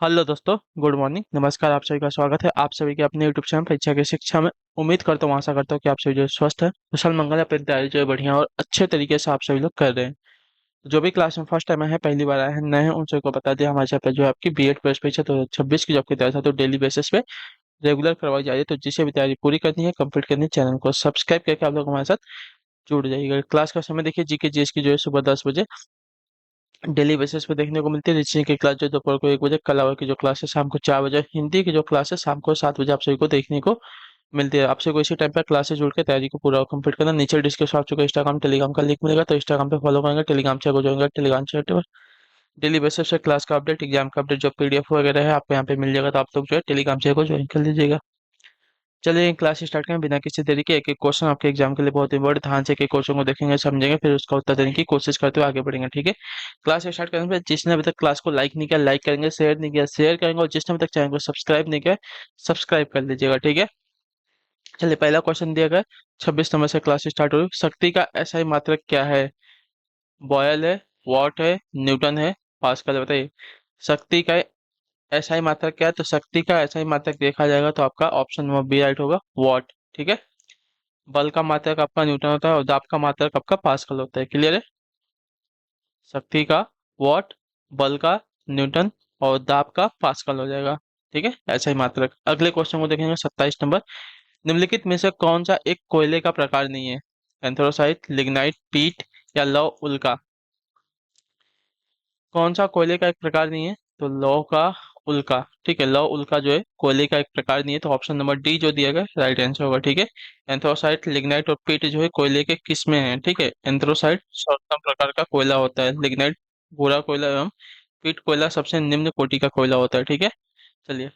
Hello दोस्तों, good morning, नमस्कार। आप सभी का स्वागत है आप सभी के अपने यूट्यूब चैनल परीक्षा की शिक्षा में। उम्मीद करता हूँ, आशा करता हूँ कि आप सभी जो है स्वस्थ है, कुशल मंगल है, अपनी तैयारी जो है बढ़िया और अच्छे तरीके से आप सभी लोग कर रहे हैं। जो भी क्लास में फर्स्ट टाइम आए हैं, पहली बार आए हैं, नए हैं, उन सबको बता दिया हमारे यहाँ पे जो है आपकी बीएड प्रवेश परीक्षा 2026 की जो आपकी तैयारी है तो डेली बेसिस पे रेगुलर करवाई जा रही है। तो जिसे भी तैयारी पूरी करनी है, कंप्लीट करनी है, चैनल को सब्सक्राइब करके आप लोग हमारे साथ जुड़ जाइएगा। क्लास का समय देखिए, जीके जीएस की जो है सुबह 10 बजे डेली बेसिस पे देखने को मिलती है। रीजनिंग की क्लास जो दोपहर को 1 बजे, कला की जो क्लास है शाम को 4 बजे, हिंदी की जो क्लास है शाम को 7 बजे आप सभी को देखने को मिलती है। आपसे को इसी टाइम पर क्लासेस जुड़ के तैयारी को पूरा कंप्लीट करना। नीचे डिस्क्रिप्शन आप चुका इंस्टाग्राम टेलीग्राम का लिंक मिलेगा, तो इंस्टाग्राम पे फॉलो करेंगे, टेलीग्राम चैनल को join Telegram channel daily basis पे क्लास का अपडेट, एग्जाम का अपडेट, जो पीडीएफ वगैरह है आपको यहाँ पे मिल जाएगा। तो आप लोग जो है टेलीग्राम चैनल को ज्वाइन कर लीजिएगा। चलिए क्लास स्टार्ट करें बिना किसी देरी के। एक एक क्वेश्चन आपके एग्जाम के लिए बहुत इंपॉर्टेंट, ध्यान से एक एक क्वेश्चन को देखेंगे, समझेंगे, फिर उसका उत्तर देने की कोशिश करते हुए आगे बढ़ेंगे। ठीक है। क्लास स्टार्ट करने से जिसने अभी तक क्लास को लाइक नहीं किया लाइक करेंगे, शेयर नहीं किया शेयर करेंगे, और जिसने अभी तक चैनल को सब्सक्राइब नहीं किया सब्सक्राइब कर लीजिएगा। ठीक है। चलिए पहला क्वेश्चन दिया गया 26 नंबर से क्लास स्टार्ट हो रही है। शक्ति का एसआई मात्रक क्या है? बॉयल है, वॉट है, न्यूटन है, पास्कल है? बताइए। शक्ति का एसआई मात्रक क्या है? तो शक्ति का एसआई मात्रक देखा जाएगा तो आपका ऑप्शन नंबर बी राइट होगा, वॉट। ठीक है। बल का मात्रक आपका न्यूटन होता है और दाब का मात्रक आपका पास्कल होता है। क्लियर है। शक्ति का वॉट, बल का न्यूटन और दाब का पास्कल हो जाएगा। ठीक है, ऐसा ही मात्रक। अगले क्वेश्चन को देखेंगे 27 नंबर। निम्नलिखित में से कौन सा एक कोयले का प्रकार नहीं है? एंथ्रासाइट, लिग्नाइट, पीट या लौह उल्का? कौन सा कोयले का एक प्रकार नहीं है? तो लौह का उल्का। ठीक है, लौह उल्का जो है कोयले का एक प्रकार नहीं है, तो ऑप्शन नंबर डी जो दिया गया राइट आंसर होगा। ठीक है। एंथ्रासाइट, लिग्नाइट और पीट जो है कोयले के किस्में हैं। ठीक है। एंथ्रासाइट सर्वोत्तम प्रकार का कोयला होता है, लिग्नाइट भूरा कोयला एवं पीट कोयला सबसे निम्न कोटि का कोयला होता है। ठीक है। चलिए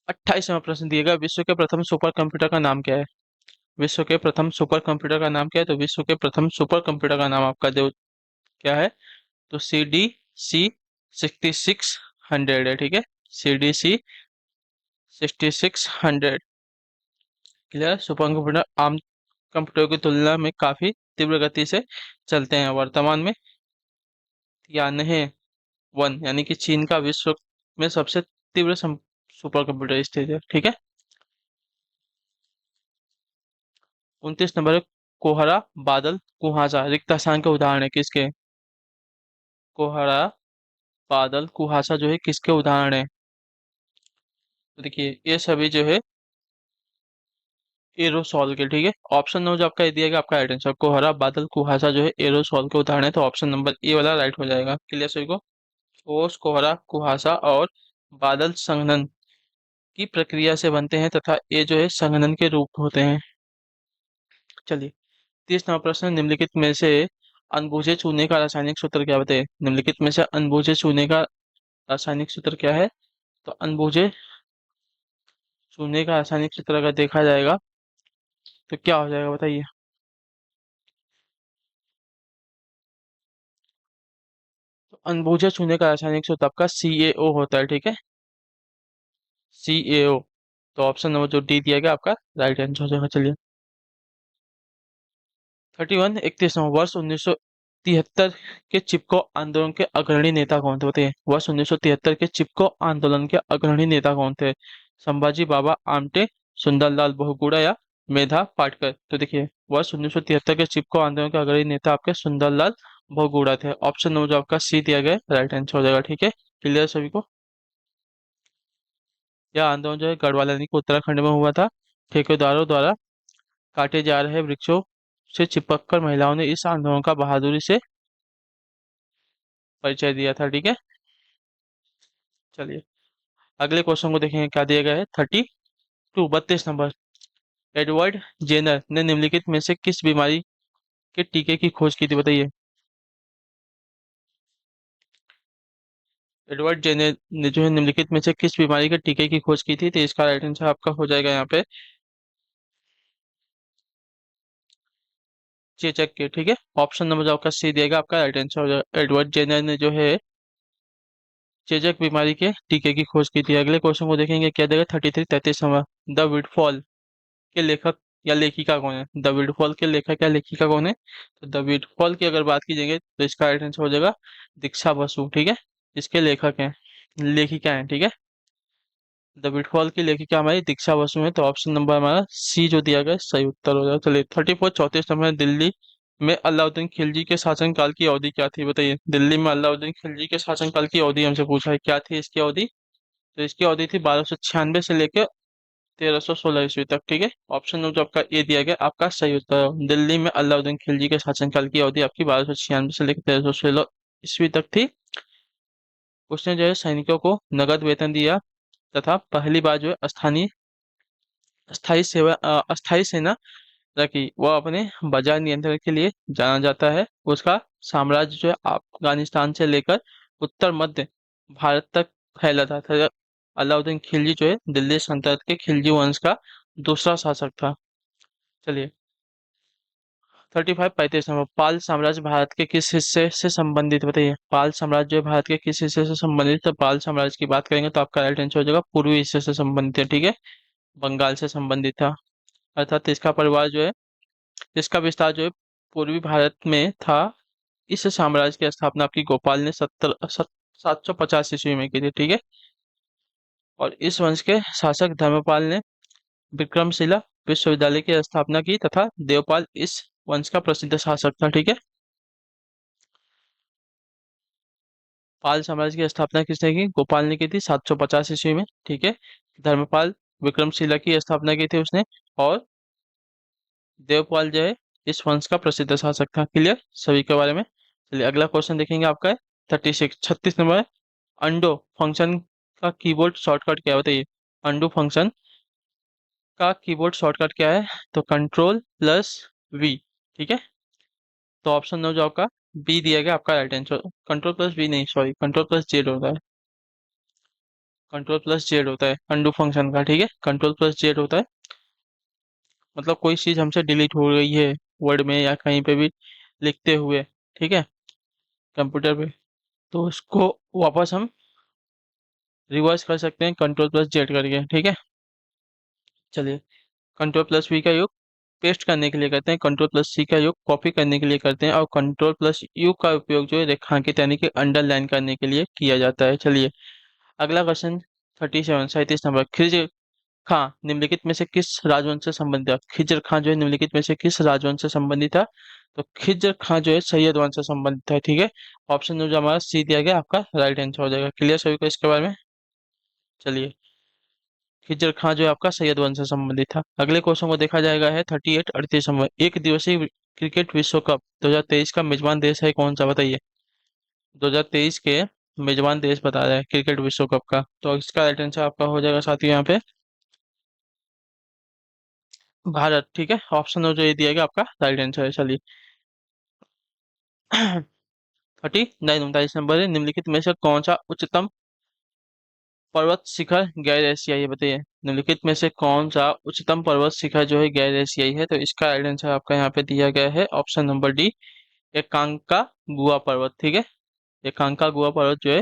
28वां प्रश्न दिया गया, विश्व के प्रथम सुपर कंप्यूटर का नाम क्या है? विश्व के प्रथम सुपर कंप्यूटर का नाम क्या है? तो विश्व के प्रथम सुपर कंप्यूटर का नाम आपका जो क्या है? तो CDC 6600 है। ठीक है। CDC 6600। क्लियर। सुपर कंप्यूटर आम कंप्यूटर की तुलना में काफी तीव्र गति से चलते हैं। वर्तमान में नहीं वन यानी कि चीन का विश्व में सबसे तीव्र सुपर कंप्यूटर स्थित है। ठीक है। 29 नंबर है, कोहरा, बादल, कुहासा रिक्त स्थान के उदाहरण है किसके? कोहरा, बादल, कुहासा जो है किसके उदाहरण है? तो देखिए ये सभी जो है एरोसॉल के। ठीक है। ऑप्शन नंबर जो आपका ये दिया गया आपका राइट आंसर, कोहरा, बादल, कुहासा जो है एरोसॉल के उदाहरण है, तो ऑप्शन नंबर ए वाला राइट हो जाएगा। क्लियर सभी को। ओस, कोहरा, कुहासा और बादल संघनन की प्रक्रिया से बनते हैं तथा ये जो है संघनन के रूप होते हैं। चलिए 30 नंबर प्रश्न, निम्नलिखित में से अनबुझे चूने का रासायनिक सूत्र क्या बताइए? निम्नलिखित में से अनबुझे चूने का रासायनिक सूत्र क्या है? तो अनबुझे चूने का रासायनिक सूत्र अगर देखा जाएगा तो क्या हो जाएगा बताइए? तो अनबुझे चूने का रासायनिक सूत्र आपका CaO होता है। ठीक है। CaO। तो ऑप्शन नंबर जो डी दिया गया आपका राइट आंसर हो जाएगा। चलिए 31 वर्ष 1973 के चिपको आंदोलन के अग्रणी नेता कौन थे बताइए? वर्ष 1973 के चिपको आंदोलन के अग्रणी नेता कौन थे? संभाजी बाबा आमटे, सुंदरलाल बहुगुणा या मेधा पाटकर? तो देखिए वर्ष 1973 के चिपको आंदोलन के अग्रणी नेता आपके सुंदरलाल बहुगुणा थे। ऑप्शन नंबर जो आपका सी दिया गया राइट आंसर हो जाएगा। ठीक है। क्लियर सभी को। यह आंदोलन जो है गढ़वाल यानी कि उत्तराखंड में हुआ था। ठेकेदारों द्वारा काटे जा रहे वृक्षों से चिपककर महिलाओं ने इस आंदोलन का बहादुरी से परिचय दिया था। ठीक है। चलिए अगले क्वेश्चन को देखेंगे क्या दिया गया है। 32 नंबर। एडवर्ड जेनर ने निम्नलिखित में से किस बीमारी के टीके की खोज की थी बताइए? एडवर्ड जेनर ने जो है निम्नलिखित में से किस बीमारी के टीके की खोज की थी? तो इसका राइट आंसर आपका हो जाएगा यहाँ पे चेचक के। ठीक है। ऑप्शन नंबर जो आपका सी देगा आपका राइट आंसर हो जाएगा। एडवर्ड जेनर ने जो है चेचक बीमारी के टीके की खोज की थी। अगले क्वेश्चन को देखेंगे क्या देगा। 33 नंबर। द विडफॉल के लेखक या लेखिका कौन है? द विडफॉल के लेखक या लेखिका कौन है? तो द विडफॉल की अगर बात की जाएगी तो इसका राइट आंसर हो जाएगा दीक्षा बसु। ठीक है। इसके लेखक हैं, लेखिका हैं, ठीक है। द बिटफॉल की लेखिका हमारी दीक्षा बसु है, तो ऑप्शन नंबर हमारा सी जो दिया गया है, सही उत्तर हो जाएगा। चलिए 34 34 नंबर, दिल्ली में अलाउद्दीन खिलजी के शासनकाल की अवधि क्या थी, बताइए। दिल्ली में अलाउद्दीन खिलजी के शासनकाल की अवधि हमसे पूछा है, क्या थी इसकी अवधि। तो इसकी अवधि थी 1296 से लेकर 1316 ईस्वी तक, ठीक है। ऑप्शन जो आपका ए दिया गया आपका सही उत्तर है। दिल्ली में अलाउद्दीन खिलजी के शासनकाल की अवधि आपकी 1296 से लेकर 1316 ईस्वी तक थी। उसने जो है सैनिकों को नगद वेतन दिया तथा पहली बार जो है अस्थाई सेना रखी। वह अपने बाजार नियंत्रण के लिए जाना जाता है। उसका साम्राज्य जो है अफगानिस्तान से लेकर उत्तर मध्य भारत तक फैला था। अलाउद्दीन खिलजी जो है दिल्ली सल्तनत के खिलजी वंश का दूसरा शासक था। चलिए 35 35 नंबर, पाल साम्राज्य भारत के किस हिस्से से संबंधित, बताइए। पाल साम्राज्य जो है भारत के किस हिस्से से संबंधित, तो पाल साम्राज्य की बात करेंगे तो आपका राइट आंसर हो जाएगा पूर्वी हिस्से से संबंधित है, ठीक है। बंगाल से संबंधित था। अर्थात इसका परिवार जो है, इसका विस्तार जो है पूर्वी भारत में था। इस साम्राज्य की स्थापना आपकी गोपाल ने 750 ईस्वी में की थी, ठीक है। और इस वंश के शासक धर्मपाल ने विक्रमशिला विश्वविद्यालय की स्थापना की तथा देवपाल इस वंश का प्रसिद्ध शासक था, ठीक है। पाल साम्राज्य की स्थापना किसने की, गोपाल ने की थी 750 ईस्वी में, ठीक है। धर्मपाल विक्रमशिला की स्थापना की थी उसने। और देवपाल जो है इस वंश का प्रसिद्ध शासक था। क्लियर सभी के बारे में। चलिए अगला क्वेश्चन देखेंगे आपका है 36 नंबर। अंडो फंक्शन का कीबोर्ड शॉर्टकट क्या है, बताइए। अंडो फंक्शन का कीबोर्ड शॉर्टकट क्या है, तो कंट्रोल प्लस वी, ठीक है। तो ऑप्शन नंबर जो आपका बी दिया गया आपका right answer. Control plus B नहीं, सॉरी, कंट्रोल प्लस जेड होता है। कंट्रोल प्लस जेड होता है अंडू फंक्शन का, ठीक है। कंट्रोल प्लस जेड होता है, मतलब कोई चीज हमसे डिलीट हो गई है वर्ड में या कहीं पे भी लिखते हुए, ठीक है, कंप्यूटर पे, तो उसको वापस हम रिवर्स कर सकते हैं कंट्रोल प्लस जेड करके, ठीक है। चलिए कंट्रोल प्लस वी का योग पेस्ट करने के लिए करते हैं, कंट्रोल प्लस सी का योग कॉपी करने के लिए करते हैं, और कंट्रोल प्लस यू का उपयोग जो है रेखांकित यानी कि अंडरलाइन करने के लिए किया जाता है। चलिए अगला क्वेश्चन 37 नंबर, खां निम्नलिखित में से किस राजवंश से संबंधित था। खिज्र खां जो है निम्नलिखित में से किस राजवंश से संबंधित था, तो खिज्र खां जो है सैयद वंश से संबंधित है, ठीक है। ऑप्शन जो हमारा सी दिया गया आपका राइट आंसर हो जाएगा। क्लियर सभी को इसके बारे में। चलिए खिज्र खां जो है आपका सैयद वंश से संबंधित था। अगले क्वेश्चन को देखा जाएगा है 38 38 नंबर, एक दिवसीय क्रिकेट विश्व कप 2023 का मेजबान देश है कौन सा, बताइए। 2023 के मेजबान देश बता रहा है क्रिकेट विश्व कप का, तो इसका राइट आंसर आपका हो जाएगा साथियों यहाँ पे भारत, ठीक है। ऑप्शन जो ये दिया गया आपका राइट आंसर है। चलिए 39 39 नंबर है, निम्नलिखित में से कौन सा उच्चतम पर्वत शिखर गैर एशियाई है, बताइए। निम्नलिखित में से कौन सा उच्चतम पर्वत शिखर जो है गैर एशियाई है, तो इसका राइट आंसर आपका यहाँ पे दिया गया है ऑप्शन नंबर डी, एकांका गुआ पर्वत, ठीक है। एकांका गुआ पर्वत जो है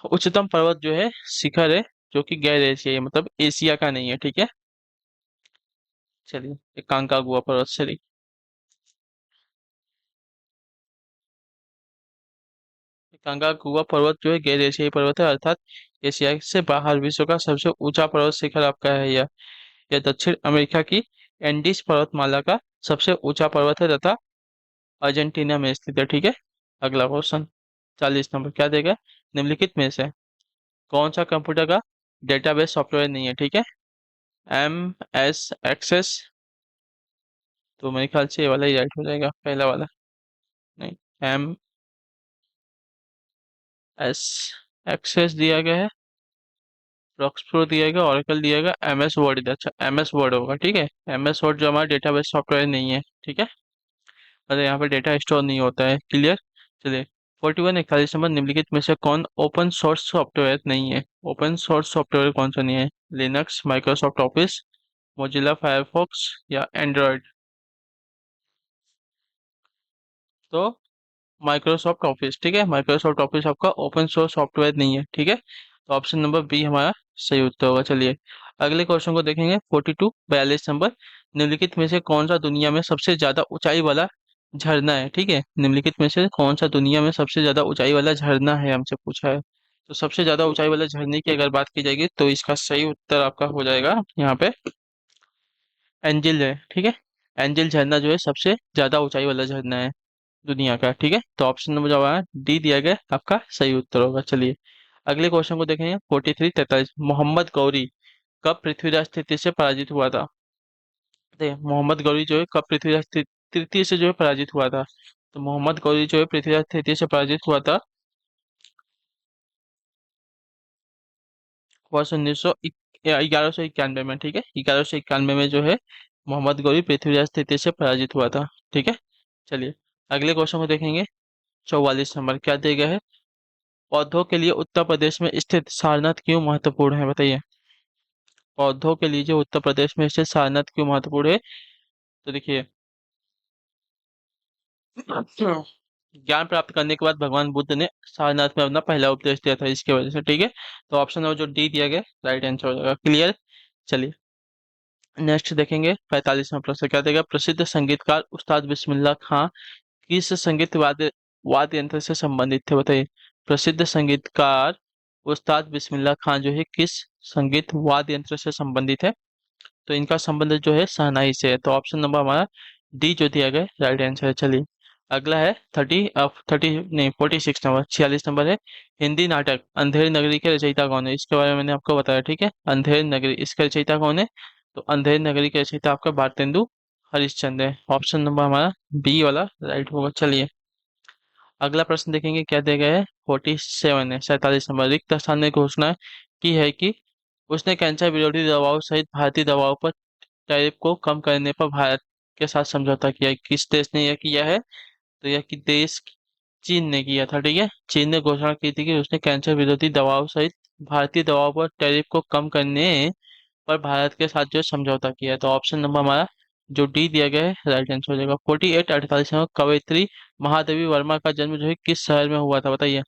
उच्चतम पर्वत जो है शिखर है, जो कि गैर एशियाई मतलब एशिया का नहीं है, ठीक है। चलिए एकांका गुआ पर्वत, चलिए कांगागुआ पर्वत जो है गैर एशियाई पर्वत है, अर्थात एशिया से बाहर विश्व का सबसे ऊंचा पर्वत शिखर आपका है यह दक्षिण अमेरिका की एंडीज पर्वतमाला का सबसे ऊंचा पर्वत है तथा अर्जेंटीना में स्थित है, ठीक है। अगला क्वेश्चन 40 नंबर, क्या देगा, निम्नलिखित में से कौन सा कंप्यूटर का डेटाबेस सॉफ्टवेयर नहीं है, ठीक है। एम एस एक्सेस, तो मेरे ख्याल से ये वाला ही राइट हो जाएगा, पहला वाला। नहीं, एम एस एक्सेस दिया गया है, रॉक्स प्रो दिया गया, ओरेकल दिया गया, एम एस वर्ड दिया, अच्छा एम एस वर्ड होगा, ठीक है। एम एस वर्ड जो हमारा डेटाबेस सॉफ्टवेयर नहीं है, ठीक है, मतलब यहाँ पे डेटा स्टोर नहीं होता है। क्लियर। चलिए 41 41 नंबर, निम्नलिखित में से कौन ओपन सोर्स सॉफ्टवेयर नहीं है। ओपन सोर्स सॉफ्टवेयर कौन सा नहीं है, Linux, Microsoft office, Mozilla Firefox या एंड्रॉयड, तो माइक्रोसॉफ्ट ऑफिस, ठीक है। माइक्रोसॉफ्ट ऑफिस आपका ओपन सोर्स सॉफ्टवेयर नहीं है, ठीक है। तो ऑप्शन नंबर बी हमारा सही उत्तर होगा। चलिए अगले क्वेश्चन को देखेंगे 42 42 नंबर, निम्नलिखित में से कौन सा दुनिया में सबसे ज्यादा ऊंचाई वाला झरना है, ठीक है। निम्नलिखित में से कौन सा दुनिया में सबसे ज्यादा ऊंचाई वाला झरना है, हमसे पूछा है। तो सबसे ज्यादा ऊंचाई वाले झरने की अगर बात की जाएगी तो इसका सही उत्तर आपका हो जाएगा यहाँ पे एंजिल है, ठीक है। एंजिल झरना जो है सबसे ज्यादा ऊंचाई वाला झरना है दुनिया का, ठीक है। तो ऑप्शन नंबर जो है डी दिया गया आपका सही उत्तर होगा। चलिए अगले क्वेश्चन को देखेंगे। 4343 मोहम्मद गौरी कब पृथ्वीराज तृतीय से पराजित हुआ था। मोहम्मद गौरी जो है कब पृथ्वीराज तृतीय से जो है पराजित हुआ था। तो मोहम्मद गौरी जो है पृथ्वीराज तृतीय से पराजित हुआ था वर्ष 1191 में, ठीक है। 1191 में जो है मोहम्मद गौरी पृथ्वीराज तृतीय से पराजित हुआ था, ठीक है। चलिए अगले क्वेश्चन को देखेंगे। 44 नंबर क्या दिया गया है। पौधों के लिए उत्तर प्रदेश में स्थित सारनाथ क्यों महत्वपूर्ण है, बताइए। पौधों के लिए जो उत्तर प्रदेश में स्थित सारनाथ क्यों महत्वपूर्ण है। तो देखिए ज्ञान प्राप्त करने के बाद भगवान बुद्ध ने सारनाथ में अपना पहला उपदेश दिया था, इसकी वजह से, ठीक है। तो ऑप्शन नंबर जो डी दिया गया राइट आंसर हो जाएगा। क्लियर। चलिए नेक्स्ट देखेंगे। 45वां प्रश्न क्या देगा। प्रसिद्ध संगीतकार उस्ताद बिस्मिल्लाह खां किस संगीत वाद्य यंत्र से संबंधित थे, बताइए। प्रसिद्ध संगीतकार उस्ताद बिस्मिल्लाह खां जो है किस संगीत वाद्य यंत्र से संबंधित है। तो इनका संबंध जो है शहनाई से है। तो ऑप्शन नंबर हमारा डी जो दिया गया राइट आंसर है। चलिए अगला है 30 नहीं 46 नंबर, 46 नंबर है। हिंदी नाटक अंधेर नगरी के रचयिता कौन है, इसके बारे में मैंने आपको बताया, ठीक है। अंधेर नगरी इसके रचयिता कौन है। तो अंधेर नगरी के रचयिता आपका भारतेंदु हरिश्चंद्र है। ऑप्शन नंबर हमारा बी वाला राइट होगा। चलिए अगला प्रश्न देखेंगे क्या दिया गया है। 47 है, 47 नंबर। रिक्त स्थान ने घोषणा की है कि उसने कैंसर विरोधी दवाओं सहित भारतीय दवाओं पर टैरिफ को कम करने पर भारत के साथ समझौता किया है। किस देश ने यह किया है। तो यह कि देश चीन ने किया था, ठीक है। चीन ने घोषणा की थी कि उसने कैंसर विरोधी दवाओं सहित भारतीय दवाओं पर टैरिफ को कम करने पर भारत के साथ जो समझौता किया है। तो ऑप्शन नंबर हमारा जो डी दिया गया है राइट आंसर हो जाएगा। 48 48 में कवयित्री महादेवी वर्मा का जन्म जो है किस शहर में हुआ था, बताइए।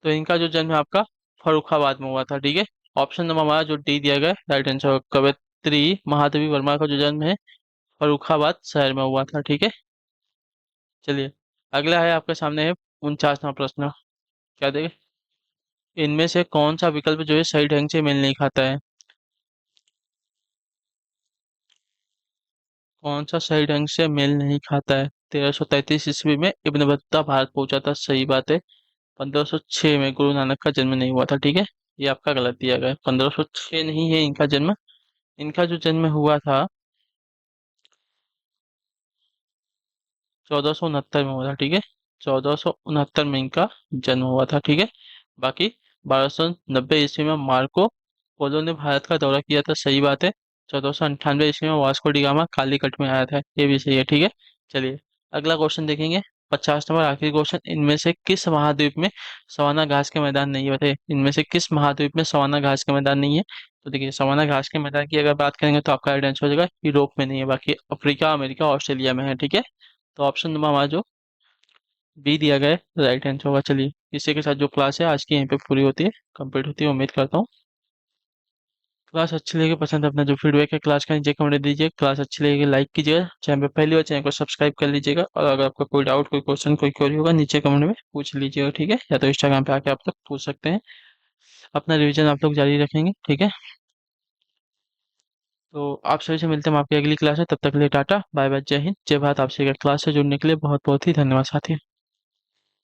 तो इनका जो जन्म है आपका फर्रुखाबाद में हुआ था, ठीक है। ऑप्शन नंबर हमारा जो डी दिया गया है राइट आंसर होगा। कवयित्री महादेवी वर्मा का जो जन्म है फर्रुखाबाद शहर में हुआ था, ठीक है। चलिए अगला है आपके सामने है 49वां प्रश्न। क्या देखें। इनमें से कौन सा विकल्प जो है सही ढंग से मेल नहीं खाता है। कौन सा सही ढंग से मेल नहीं खाता है। 1333 ईस्वी में इब्न बत्ता भारत पहुंचा था, सही बात है। 1506 में गुरु नानक का जन्म नहीं हुआ था, ठीक है। ये आपका गलत दिया गया है। 1506 नहीं है इनका जन्म। इनका जो जन्म हुआ था 1469 में हुआ था, ठीक है। 1469 में इनका जन्म हुआ था, ठीक है। बाकी 1290 ईस्वी में मार्को पोलो ने भारत का दौरा किया था, सही बात है। 1498 ईस्वी में वास्को डी गामा कालीकट में आया था, ये भी सही है, ठीक है। चलिए अगला क्वेश्चन देखेंगे। 50 नंबर आखिरी क्वेश्चन। इनमें से किस महाद्वीप में सवाना घास के मैदान नहीं है, बताइए। इनमें से किस महाद्वीप में सवाना घास के मैदान नहीं है। तो देखिए सवाना घास के मैदान की अगर बात करेंगे तो आपका राइट आंसर हो जाएगा यूरोप में नहीं है, बाकी अफ्रीका अमेरिका ऑस्ट्रेलिया में है, ठीक है। तो ऑप्शन नंबर हमारा जो बी दिया गया है राइट आंसर होगा। चलिए इसी के साथ जो क्लास है आज की यहीं पे पूरी होती है, कंप्लीट होती है। उम्मीद करता हूँ क्लास अच्छी लगी। पसंद है अपना जो फीडबैक है क्लास का नीचे कमेंट दीजिए। क्लास अच्छी लगेगी लाइक कीजिएगा, चैनल पे पहली बार चैनल को सब्सक्राइब कर लीजिएगा। और अगर आपका कोई डाउट कोई क्वेश्चन कोई क्वेरी होगा नीचे कमेंट में पूछ लीजिएगा, ठीक है। या तो इंस्टाग्राम पे आके आप तक पूछ सकते हैं। अपना रिवीजन आप लोग जारी रखेंगे, ठीक है। तो आप सभी से मिलते हैं हम आपकी अगली क्लास है। तब तक के लिए टाटा बाय बाय, जय हिंद जय भारत। आपसे क्लास से जुड़ने के लिए बहुत बहुत ही धन्यवाद साथी।